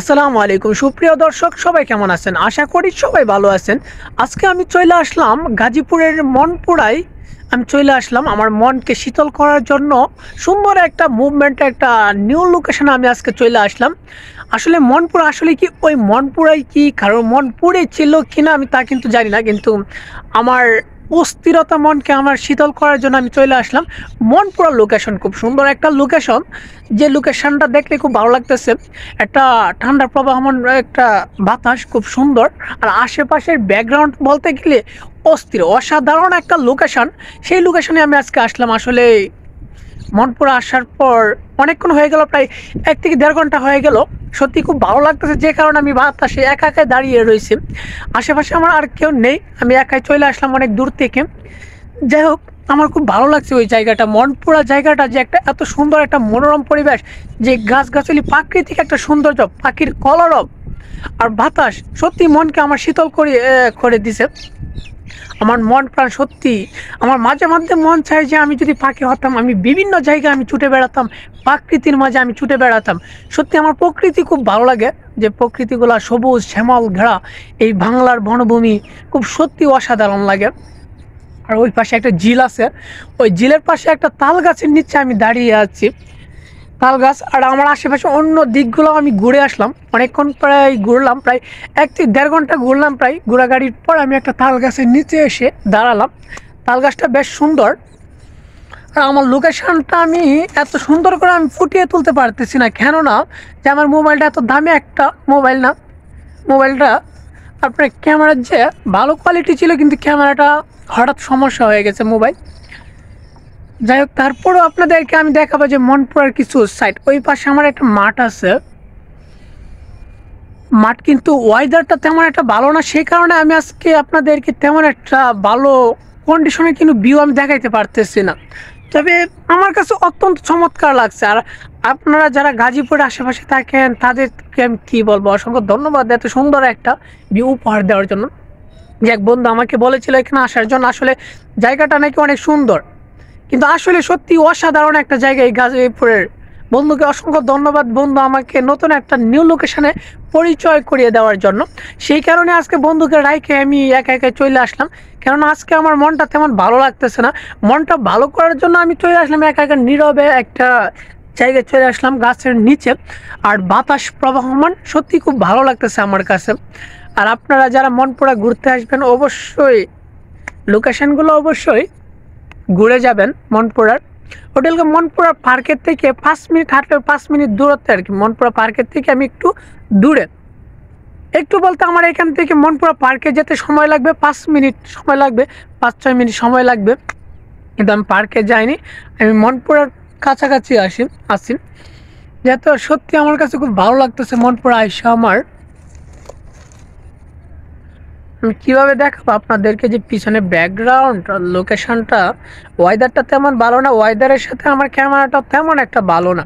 আসসালামু আলাইকুম সুপ্রিয় দর্শক, সবাই কেমন আছেন? আশা করি সবাই ভালো আছেন। আজকে আমি চলে আসলাম গাজীপুরের মনপুরায়। আমি চলে আসলাম আমার মনকে শীতল করার জন্য। সুন্দর একটা মুভমেন্ট, একটা নিউ লোকেশনে আমি আজকে চলে আসলাম। আসলে মনপুরা আসলে কি ওই মনপুরাই কি কারণ মনপুরে ছিল কিনা আমি তা কিন্তু জানি না, কিন্তু আমার অস্থিরতা মনকে আমার শীতল করার জন্য আমি চলে আসলাম। মনপুরা লোকেশন খুব সুন্দর একটা লোকেশন, যে লোকেশনটা দেখলে খুব ভালো লাগতেছে। একটা ঠান্ডা প্রবাহমান একটা বাতাস, খুব সুন্দর। আর আশেপাশের ব্যাকগ্রাউন্ড বলতে গেলে অস্থির, অসাধারণ একটা লোকেশন। সেই লোকেশনে আমি আজকে আসলাম। আসলে মনপুরা আসার পর অনেকক্ষণ হয়ে গেল, প্রায় 1 থেকে দেড় ঘন্টা হয়ে গেল। সত্যি খুব ভালো লাগতেছে, যে কারণে আমি বাতাসে একা একাই দাঁড়িয়ে রয়েছি। আশেপাশে আমার আর কেউ নেই, আমি একাই চলে আসলাম অনেক দূর থেকে। যাই হোক, আমার খুব ভালো লাগছে ওই জায়গাটা, মনপুরা জায়গাটা, যে একটা এত সুন্দর একটা মনোরম পরিবেশ, যে গাছগাছালি, প্রাকৃতিক একটা সৌন্দর্য, পাখির কলরব আর বাতাস সত্যি মনকে আমার শীতল করে দিছে। আমার মন প্রাণ সত্যি, আমার মাঝে মধ্যে মন চায় যে আমি যদি পাখি হতাম, আমি বিভিন্ন জায়গায় আমি ছুটে বেড়াতাম, প্রকৃতির মাঝে আমি ছুটে বেড়াতাম। সত্যি আমার প্রকৃতি খুব ভালো লাগে, যে প্রকৃতিগুলা সবুজ শ্যামল ঘেরা, এই বাংলার বনভূমি খুব সত্যি অসাধারণ লাগে। আর ওই পাশে একটা ঝিল আছে, ওই ঝিলের পাশে একটা তাল গাছের নিচে আমি দাঁড়িয়ে আছি। তাল গাছ আর আমার আশেপাশে অন্য দিকগুলো আমি ঘুরে আসলাম, অনেকক্ষণ প্রায় ঘুরলাম, প্রায় 1 থেকে দেড় ঘন্টা ঘুরলাম। প্রায় ঘোরাগাড়ির পর আমি একটা তাল গাছের নিচে এসে দাঁড়ালাম। তাল গাছটা বেশ সুন্দর। আর আমার লোকেশনটা আমি এত সুন্দর করে আমি ফুটিয়ে তুলতে পারতেছি না, কেননা যে আমার মোবাইলটা এত দামি একটা মোবাইল না। মোবাইলটা আপনার ক্যামেরার যে ভালো কোয়ালিটি ছিল, কিন্তু ক্যামেরাটা হঠাৎ সমস্যা হয়ে গেছে মোবাইল। যাই হোক, তারপরও আপনাদেরকে আমি দেখাবো যে মনপুরার কিছু সাইট। ওই পাশে আমার একটা মাঠ আছে, মাঠ কিন্তু ওয়েদারটা তেমন একটা ভালো না, সেই কারণে আমি আজকে আপনাদেরকে তেমন একটা ভালো কন্ডিশনে কিন্তু ভিউ আমি দেখাইতে পারতেছি না। তবে আমার কাছে অত্যন্ত চমৎকার লাগছে। আর আপনারা যারা গাজীপুরের আশেপাশে থাকেন তাদেরকে আমি কী বলবো, অসংখ্য ধন্যবাদ এত সুন্দর একটা ভিউ উপহার দেওয়ার জন্য। যে এক বন্ধু আমাকে বলেছিল এখানে আসার জন্য, আসলে জায়গাটা নাকি অনেক সুন্দর, কিন্তু আসলে সত্যি অসাধারণ একটা জায়গা এই গাজীপুরের। বন্ধুকে অসংখ্য ধন্যবাদ, বন্ধু আমাকে নতুন একটা নিউ লোকেশনে পরিচয় করিয়ে দেওয়ার জন্য। সেই কারণে আজকে বন্ধুকে রাইখে আমি একা একা চলে আসলাম, কেননা আজকে আমার মনটা তেমন ভালো লাগতেছে না। মনটা ভালো করার জন্য আমি চলে আসলাম একা একা নীরবে একটা জায়গায় চলে আসলাম, গাছের নিচে। আর বাতাস প্রবাহমান, সত্যি খুব ভালো লাগতেছে আমার কাছে। আর আপনারা যারা মনপুরা ঘুরতে আসবেন, অবশ্যই লোকেশনগুলো অবশ্যই ঘুরে যাবেন। মনপুরার হোটেলকে মনপুরা পার্কের থেকে 5 মিনিট হাঁটলে, 5 মিনিট দূরত্বে আর কি। মনপুরা পার্কের থেকে আমি একটু দূরে, একটু বলতে আমার এখান থেকে মনপুরা পার্কে যেতে সময় লাগবে 5 মিনিট সময় লাগবে, 5-6 মিনিট সময় লাগবে। কিন্তু আমি পার্কে যাইনি, আমি মনপুরার কাছাকাছি আসি। যেহেতু সত্যি আমার কাছে খুব ভালো লাগতেছে মনপুরা আইসা আমার। আমি কীভাবে দেখাবো আপনাদেরকে যে পিছনে ব্যাকগ্রাউন্ড লোকেশনটা, ওয়েদারটা তেমন ভালো না, ওয়েদারের সাথে আমার ক্যামেরাটা তেমন একটা ভালো না।